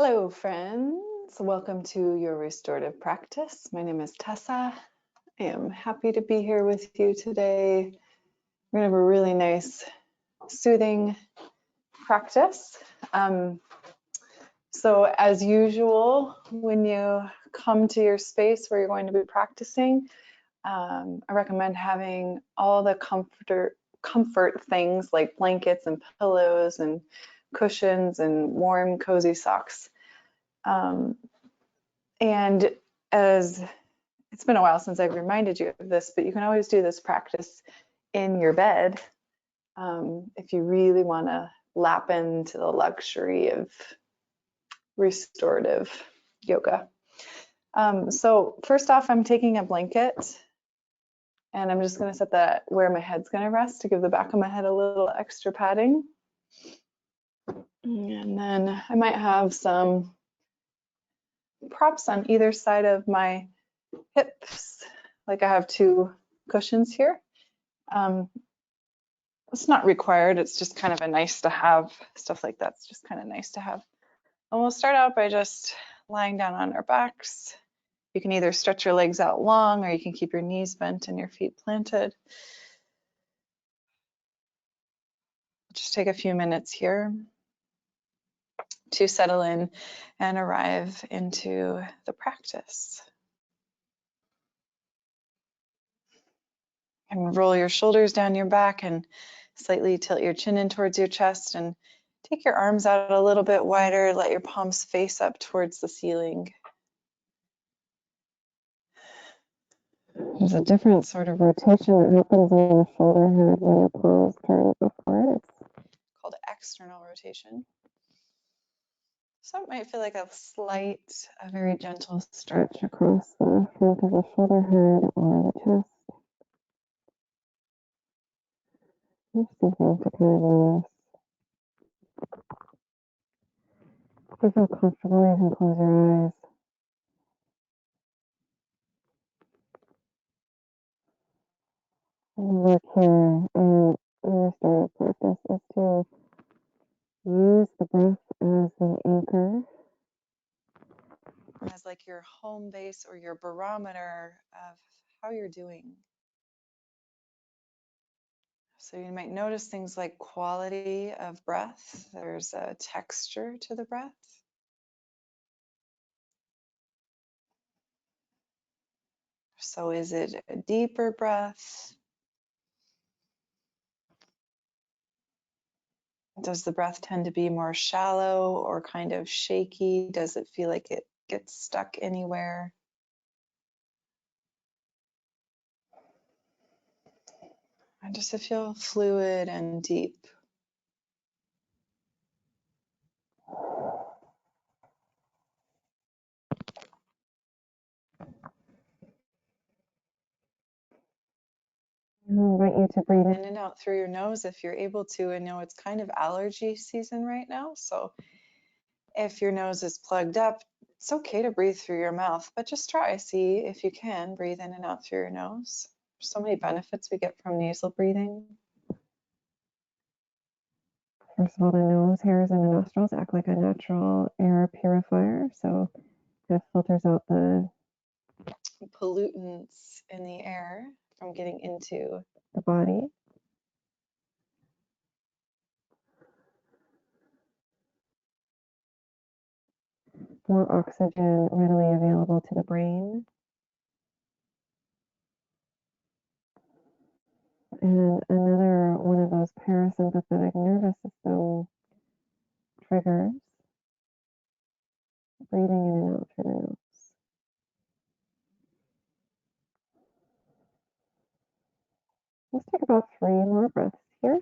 Hello friends, welcome to your restorative practice. My name is Tessa. I am happy to be here with you today. We're going to have a really nice soothing practice. So as usual, when you come to your space where you're going to be practicing, I recommend having all the comfort things like blankets and pillows and cushions and warm, cozy socks. And as it's been a while since I've reminded you of this, but you can always do this practice in your bed if you really want to lap into the luxury of restorative yoga. So first off, I'm taking a blanket and I'm just going to set that where my head's going to rest to give the back of my head a little extra padding. And then I might have some props on either side of my hips. Like I have two cushions here. It's not required, it's just kind of a nice to have. Stuff like that's just kind of nice to have. And we'll start out by just lying down on our backs. You can either stretch your legs out long or you can keep your knees bent and your feet planted. Just take a few minutes here to settle in and arrive into the practice. And roll your shoulders down your back and slightly tilt your chin in towards your chest and take your arms out a little bit wider. Let your palms face up towards the ceiling. There's a different sort of rotation that happens in the shoulder head when your palms turn upward. It's called external rotation. So it might feel like a very gentle stretch across the front of the shoulder head or the chest. Interesting thing to kind of notice. If you feel comfortable, you can close your eyes. And the work here in restorative practice is to use the breath as the anchor, as like your home base or your barometer of how you're doing. So you might notice things like quality of breath. There's a texture to the breath. So is it a deeper breath? Does the breath tend to be more shallow or kind of shaky? Does it feel like it gets stuck anywhere? And does it feel fluid and deep? I invite you to breathe in and out through your nose if you're able to. I know it's kind of allergy season right now, so if your nose is plugged up, it's okay to breathe through your mouth, but just try, see if you can breathe in and out through your nose. There's so many benefits we get from nasal breathing. First of all, the nose hairs and the nostrils act like a natural air purifier, so it filters out the pollutants in the air from getting into the body. More oxygen readily available to the brain. And another one of those parasympathetic nervous system triggers, breathing in and out through the nose. Let's take about 3 more breaths here.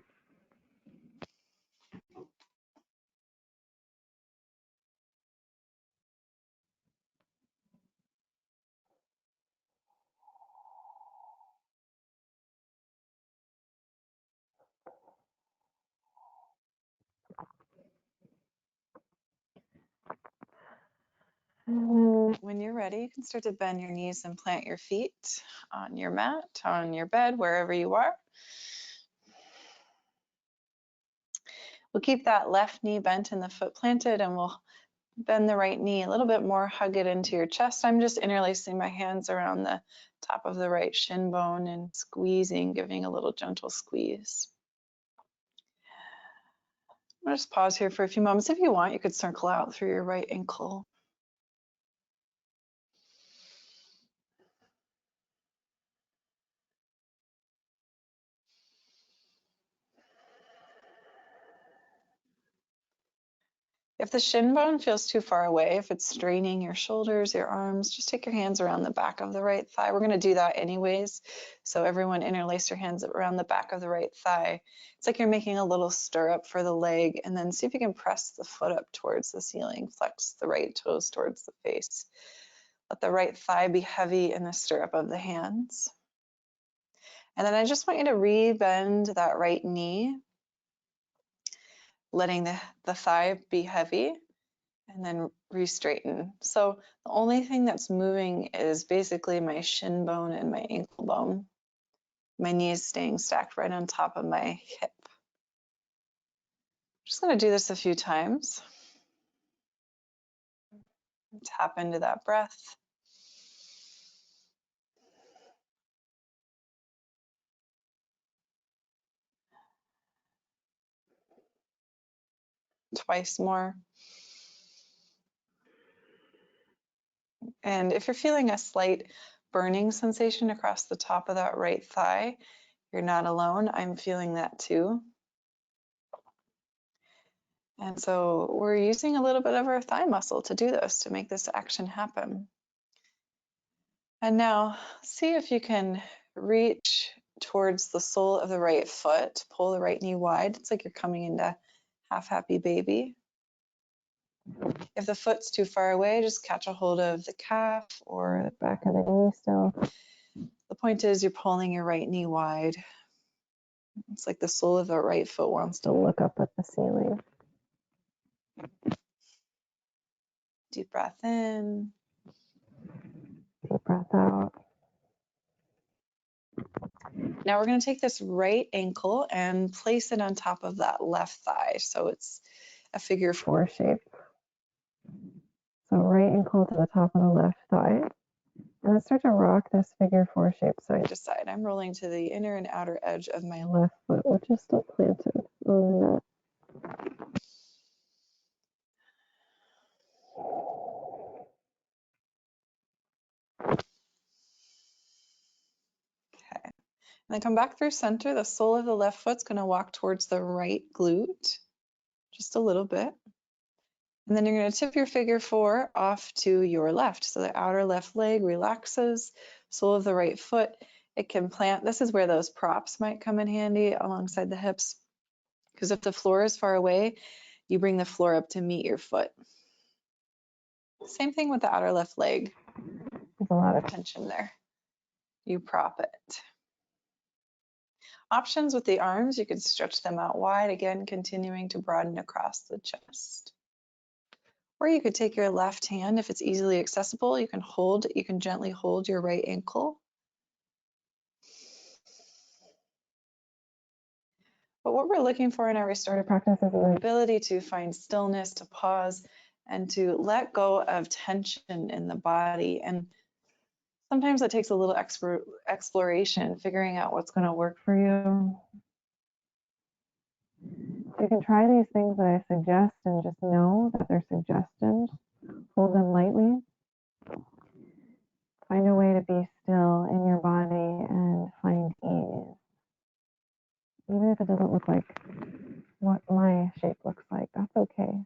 And when you're ready, you can start to bend your knees and plant your feet on your mat, on your bed, wherever you are. We'll keep that left knee bent and the foot planted, and we'll Bend the right knee a little bit more, hug it into your chest. I'm just interlacing my hands around the top of the right shin bone and squeezing, giving a little gentle squeeze. I'll just pause here for a few moments. If you want, you could circle out through your right ankle. If the shin bone feels too far away, if it's straining your shoulders, your arms, just take your hands around the back of the right thigh. We're going to do that anyways. So everyone interlace your hands around the back of the right thigh. It's like you're making a little stirrup for the leg, and then see if you can press the foot up towards the ceiling. Flex the right toes towards the face. Let the right thigh be heavy in the stirrup of the hands. And then I just want you to re-bend that right knee, letting the thigh be heavy, and then re-straighten. So the only thing that's moving is basically my shin bone and my ankle bone. My knee is staying stacked right on top of my hip. I'm just going to do this a few times. Tap into that breath. Twice more. And if you're feeling a slight burning sensation across the top of that right thigh, you're not alone. I'm feeling that too. And so we're using a little bit of our thigh muscle to do this, to make this action happen. And now see if you can reach towards the sole of the right foot. Pull the right knee wide. It's like you're coming into half happy baby. If the foot's too far away, just catch a hold of the calf or the back of the knee still. The point is you're pulling your right knee wide. It's like the sole of the right foot wants to look up at the ceiling. Deep breath in. Deep breath out. Now we're going to take this right ankle and place it on top of that left thigh. So it's a figure 4 shape. So right ankle to the top of the left thigh. And let's start to rock this figure 4 shape side to side. I'm rolling to the inner and outer edge of my left foot, which is still planted on the mat. Okay. And then come back through center. The sole of the left foot's going to walk towards the right glute, just a little bit. And then you're going to tip your figure 4 off to your left. So the outer left leg relaxes, sole of the right foot. It can plant. This is where those props might come in handy alongside the hips. Because if the floor is far away, you bring the floor up to meet your foot. Same thing with the outer left leg. There's a lot of tension there. You prop it. Options with the arms, you can stretch them out wide, again, continuing to broaden across the chest. Or you could take your left hand, if it's easily accessible, you can gently hold your right ankle. But what we're looking for in our restorative practice is the ability to find stillness, to pause, and to let go of tension in the body. And sometimes it takes a little exploration, figuring out what's going to work for you. You can try these things that I suggest and just know that they're suggestions. Hold them lightly. Find a way to be still in your body and find ease. Even if it doesn't look like what my shape looks like, that's okay.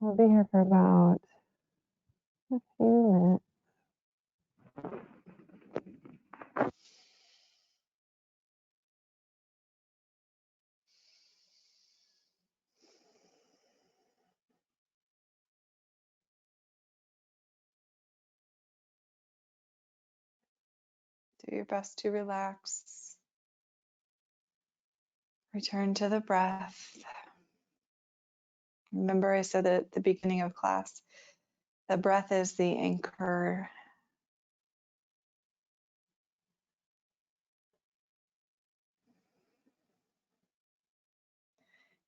We'll be here for about a few minutes. Do your best to relax. Return to the breath. Remember, I said at the beginning of class, the breath is the anchor.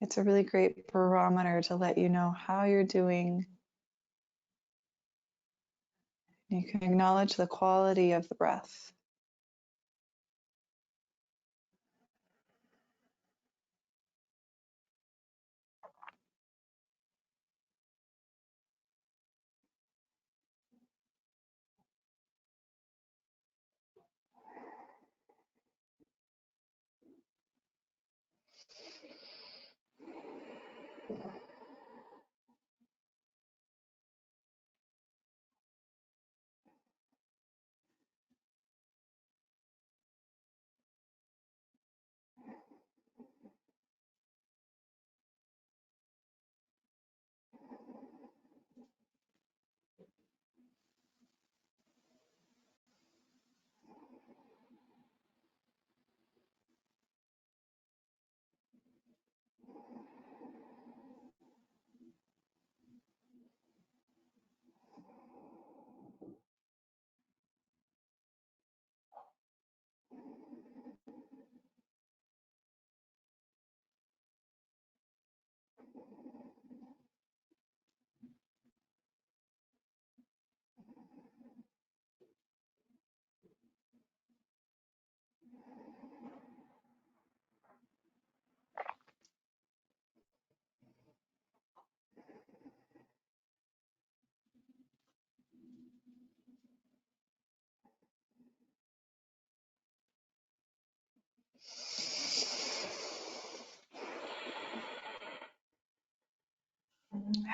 It's a really great barometer to let you know how you're doing. You can acknowledge the quality of the breath.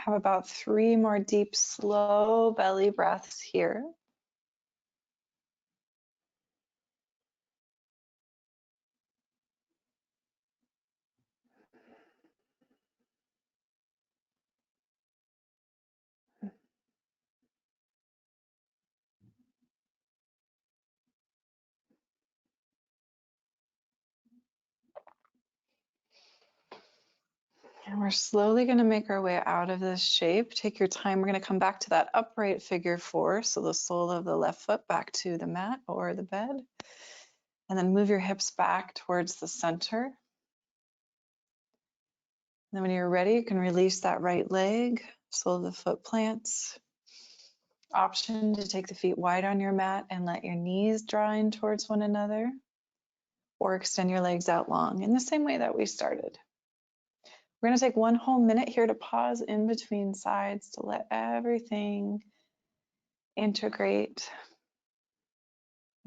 Have about 3 more deep, slow belly breaths here. And we're slowly going to make our way out of this shape. Take your time. We're going to come back to that upright figure 4. So the sole of the left foot back to the mat or the bed. And then move your hips back towards the center. And then when you're ready, you can release that right leg. Sole of the foot plants. Option to take the feet wide on your mat and let your knees draw in towards one another. Or extend your legs out long in the same way that we started. We're going to take 1 whole minute here to pause in between sides to let everything integrate.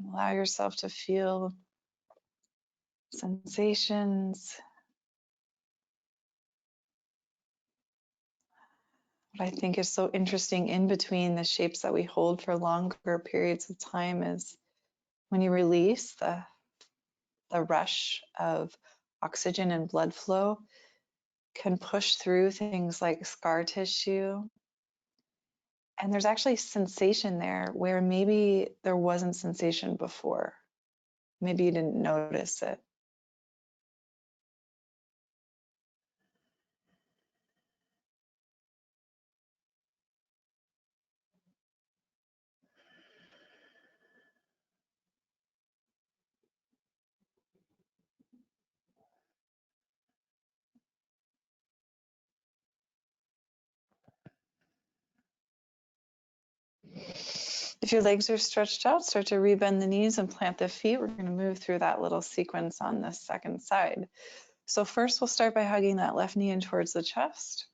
Allow yourself to feel sensations. What I think is so interesting in between the shapes that we hold for longer periods of time is when you release the rush of oxygen and blood flow can push through things like scar tissue. And there's actually sensation there where maybe there wasn't sensation before. Maybe you didn't notice it. If your legs are stretched out, start to rebend the knees and plant the feet. We're going to move through that little sequence on the second side. So first we'll start by hugging that left knee in towards the chest.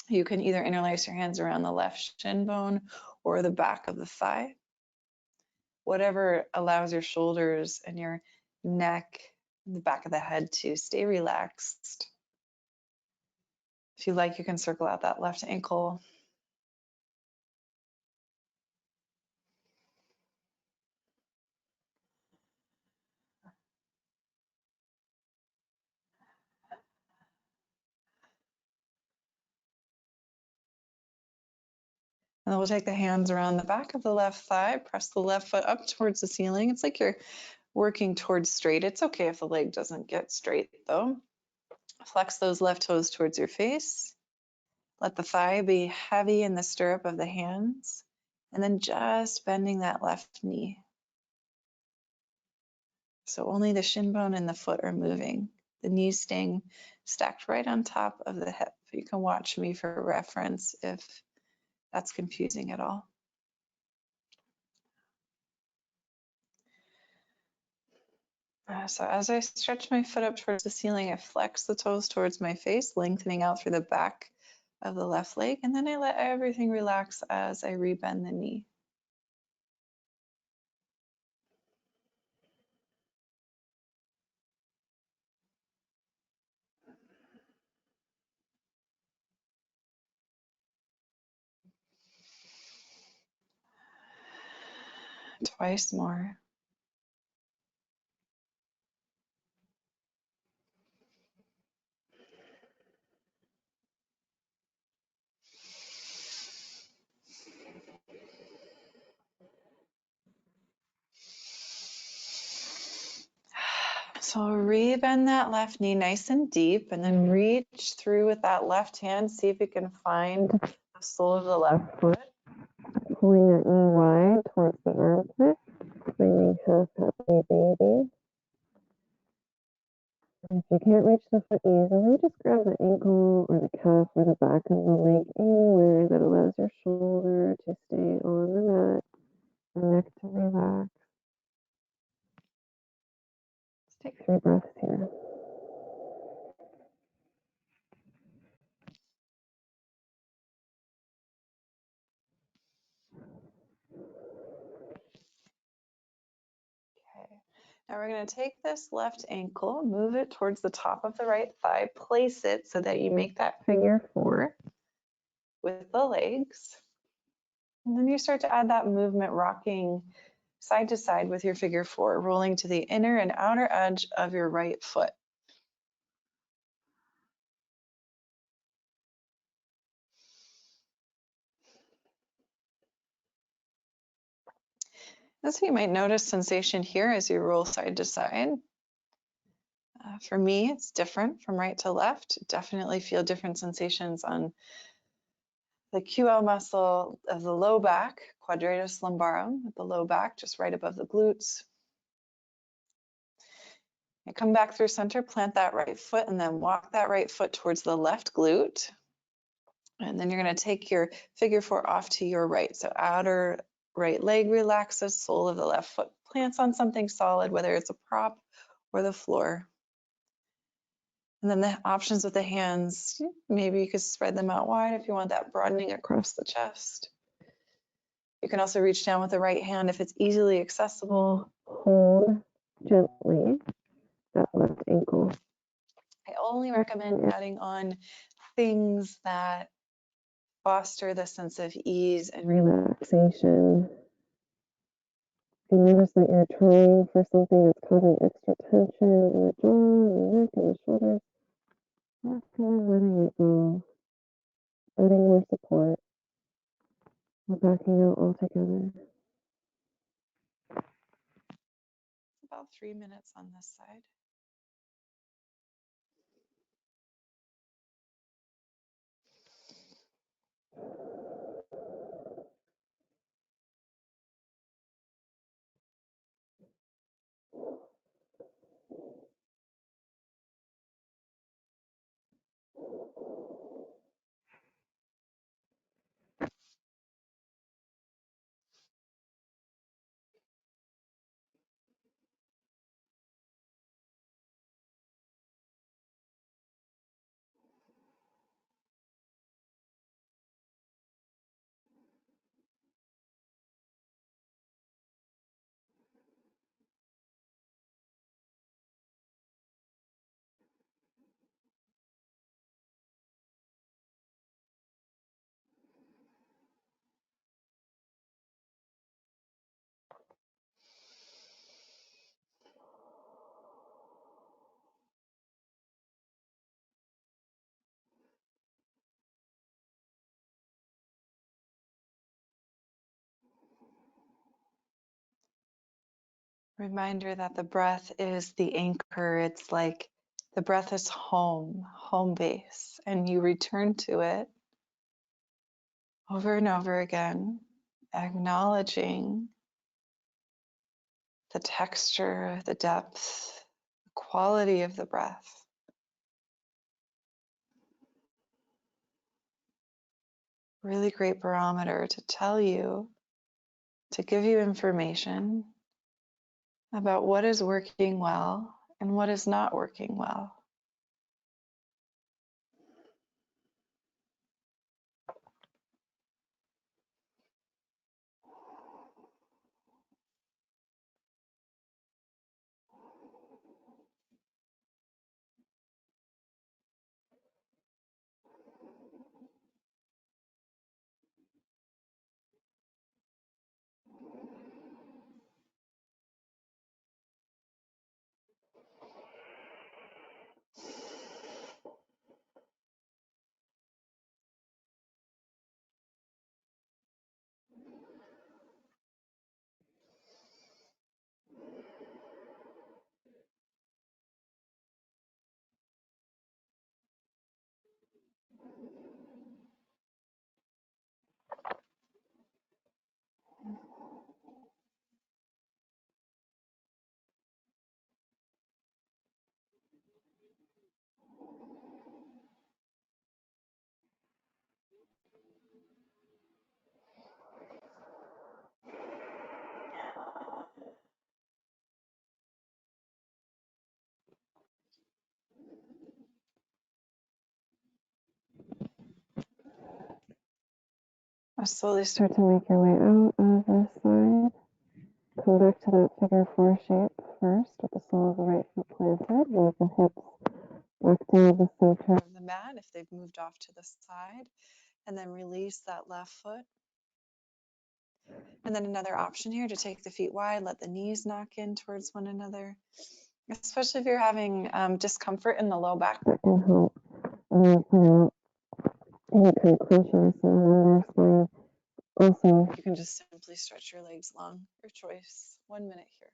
You can either interlace your hands around the left shin bone or the back of the thigh. Whatever allows your shoulders and your neck and the back of the head to stay relaxed. If you like, you can circle out that left ankle. And then we'll take the hands around the back of the left thigh, press the left foot up towards the ceiling. It's like you're working towards straight. It's okay if the leg doesn't get straight though. Flex those left toes towards your face. Let the thigh be heavy in the stirrup of the hands. And then just bending that left knee. So only the shin bone and the foot are moving. the knees staying stacked right on top of the hip. You can watch me for reference if that's confusing at all. So as I stretch my foot up towards the ceiling, I flex the toes towards my face, lengthening out through the back of the left leg, and then I let everything relax as I rebend the knee. Twice more. So rebend that left knee nice and deep, and then reach through with that left hand. See if you can find the sole of the left foot. Pulling that knee wide towards the armpit, bringing half happy baby. If you can't reach the foot easily, just grab the ankle or the calf or the back of the leg, anywhere that allows your shoulder to stay on the mat, the neck to relax. Let's take 3 breaths here. Okay. Now we're going to take this left ankle, move it towards the top of the right thigh, place it so that you make that figure 4 with the legs. And then you start to add that movement, rocking side to side with your figure 4, rolling to the inner and outer edge of your right foot. And so you might notice sensation here as you roll side to side. For me, it's different from right to left. Definitely feel different sensations on the QL muscle of the low back, quadratus lumbarum, with the low back just right above the glutes. And come back through center, plant that right foot, and then walk that right foot towards the left glute. And then you're going to take your figure 4 off to your right. So outer right leg relaxes, sole of the left foot plants on something solid, whether it's a prop or the floor. And then the options with the hands, maybe you could spread them out wide if you want that broadening across the chest. You can also reach down with the right hand if it's easily accessible. Hold gently that left ankle. I only recommend adding on things that foster the sense of ease and relaxation. If you notice that you're trying for something that's causing extra tension in the jaw, the neck, and the shoulders, actually letting it go, adding more support, or backing out altogether. About 3 minutes on this side. Reminder that the breath is the anchor. It's like the breath is home, home base, and you return to it over and over again, acknowledging the texture, the depth, the quality of the breath. Really great barometer to tell you, to give you information about what is working well and what is not working well. Now slowly start to make your way out of this side. Come back to that figure four shape first with the sole of the right foot planted. Move the hips back to the center of the mat if they've moved off to the side. And then release that left foot. And then another option here to take the feet wide, let the knees knock in towards one another. Especially if you're having discomfort in the low back. That can help any kind of clinches in the spine. Also, you can just simply stretch your legs long, your choice. 1 minute here.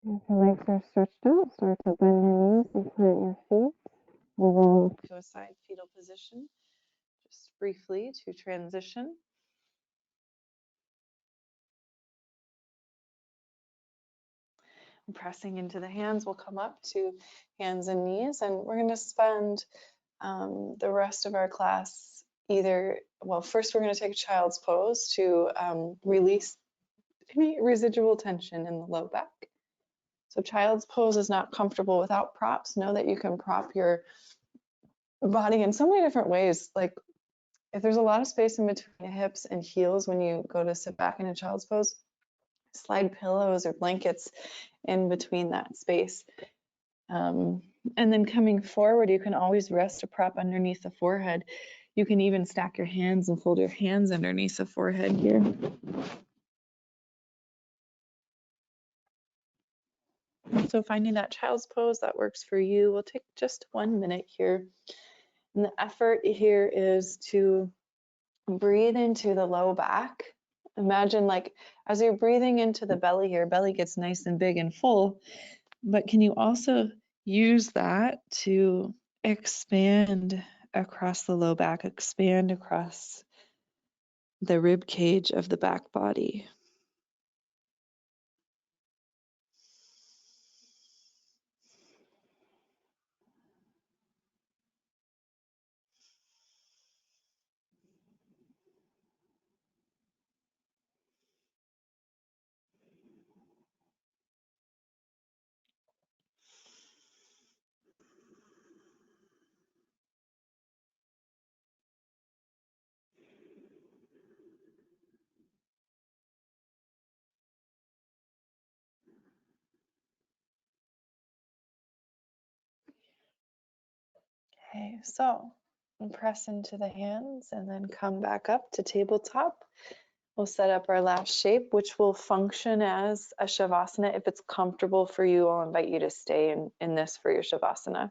If your legs are stretched out, start to bend your knees and plant your feet. Move to a side fetal position, just briefly to transition. Pressing into the hands, we'll come up to hands and knees, and we're going to spend the rest of our class first we're going to take a child's pose to release any residual tension in the low back. So child's pose is not comfortable without props. Know that you can prop your body in so many different ways. Like if there's a lot of space in between the hips and heels when you go to sit back in a child's pose, slide pillows or blankets in between that space. And then coming forward, you can always rest a prop underneath the forehead. You can even stack your hands and fold your hands underneath the forehead here. So finding that child's pose that works for you. We'll take just 1 minute here. And the effort here is to breathe into the low back. Imagine like as you're breathing into the belly here, belly gets nice and big and full, but can you also use that to expand across the low back, expand across the rib cage of the back body. Okay, so press into the hands and then come back up to tabletop. We'll set up our last shape, which will function as a Shavasana. If it's comfortable for you, I'll invite you to stay in this for your Shavasana.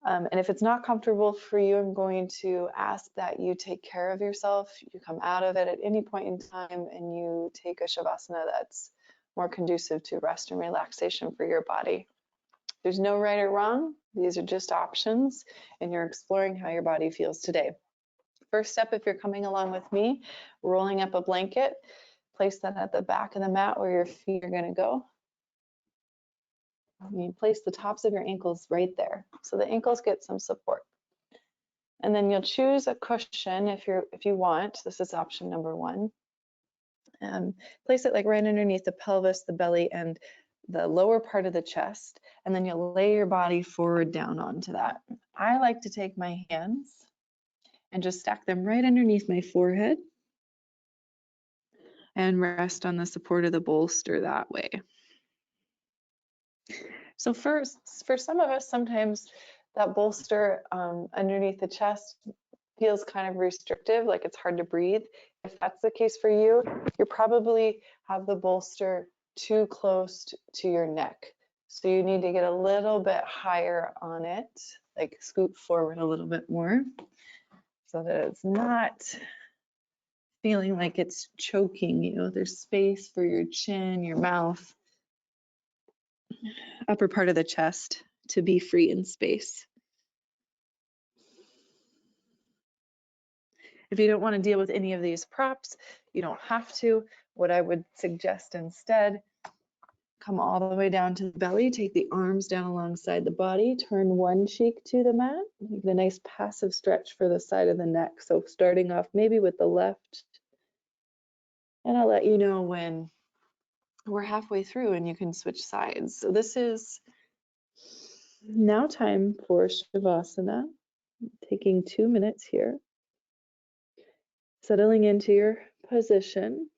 And if it's not comfortable for you, I'm going to ask that you take care of yourself. You come out of it at any point in time and you take a Shavasana that's more conducive to rest and relaxation for your body. There's no right or wrong. These are just options, and you're exploring how your body feels today. First step, if you're coming along with me, rolling up a blanket, place that at the back of the mat where your feet are going to go. You place the tops of your ankles right there, so the ankles get some support. And then you'll choose a cushion if you want. This is option number one. Place it like right underneath the pelvis, the belly, and the lower part of the chest, and then you'll lay your body forward down onto that. I like to take my hands and just stack them right underneath my forehead and rest on the support of the bolster that way. So first, for some of us, sometimes that bolster underneath the chest feels kind of restrictive, like it's hard to breathe. If that's the case for you, you probably have the bolster too close to your neck. So you need to get a little bit higher on it, like scoot forward a little bit more so that it's not feeling like it's choking you. There's space for your chin, your mouth, upper part of the chest to be free in space. If you don't want to deal with any of these props, you don't have to. What I would suggest instead, come all the way down to the belly, take the arms down alongside the body, turn one cheek to the mat, make a nice passive stretch for the side of the neck. So starting off maybe with the left, and I'll let you know when we're halfway through and you can switch sides. So this is now time for Shavasana, taking 2 minutes here. Settling into your position.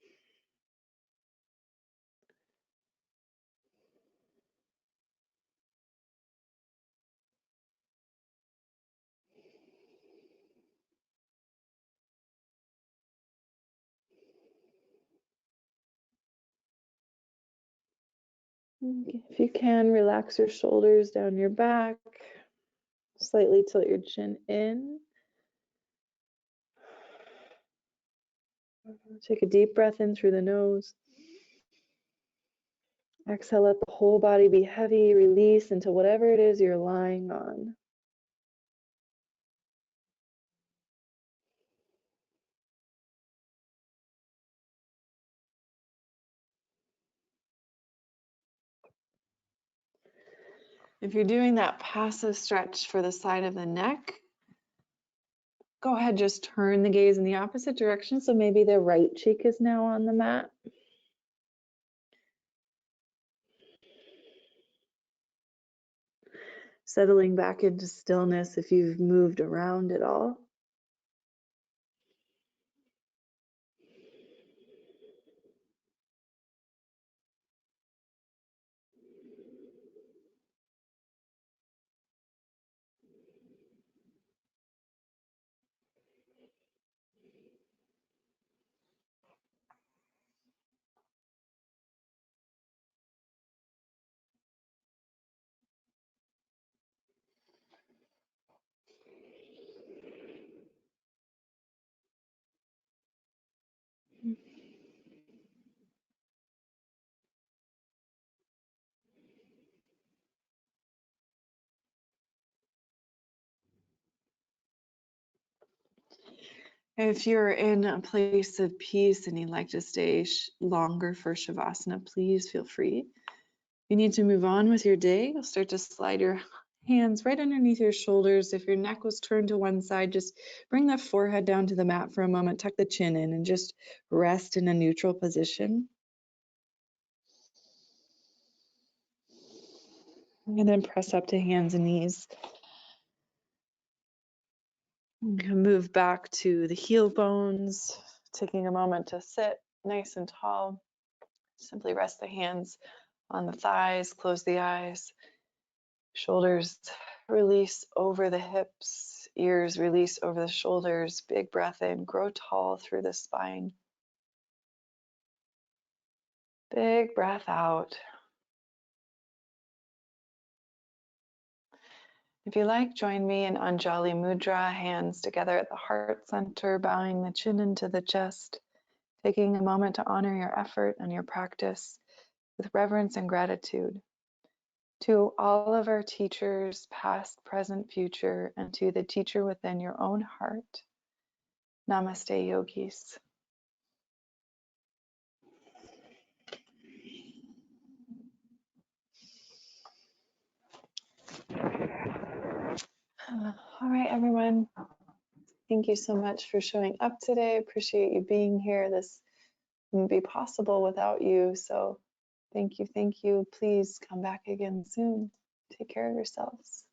If you can, relax your shoulders down your back. Slightly tilt your chin in. Take a deep breath in through the nose. Exhale, let the whole body be heavy. Release into whatever it is you're lying on. If you're doing that passive stretch for the side of the neck, go ahead, just turn the gaze in the opposite direction. So maybe the right cheek is now on the mat. Settling back into stillness if you've moved around at all. If you're in a place of peace and you'd like to stay longer for Shavasana, please feel free. If you need to move on with your day, you'll start to slide your hands right underneath your shoulders. If your neck was turned to one side, just bring the forehead down to the mat for a moment, tuck the chin in, and just rest in a neutral position. And then press up to hands and knees. You can move back to the heel bones, taking a moment to sit nice and tall. Simply rest the hands on the thighs, close the eyes, shoulders release over the hips, ears release over the shoulders. Big breath in, grow tall through the spine. Big breath out. If you like, join me in Anjali Mudra, hands together at the heart center, bowing the chin into the chest, taking a moment to honor your effort and your practice with reverence and gratitude. To all of our teachers, past, present, future, and to the teacher within your own heart. Namaste, yogis. All right, everyone. Thank you so much for showing up today. Appreciate you being here. This wouldn't be possible without you. So thank you. Thank you. Please come back again soon. Take care of yourselves.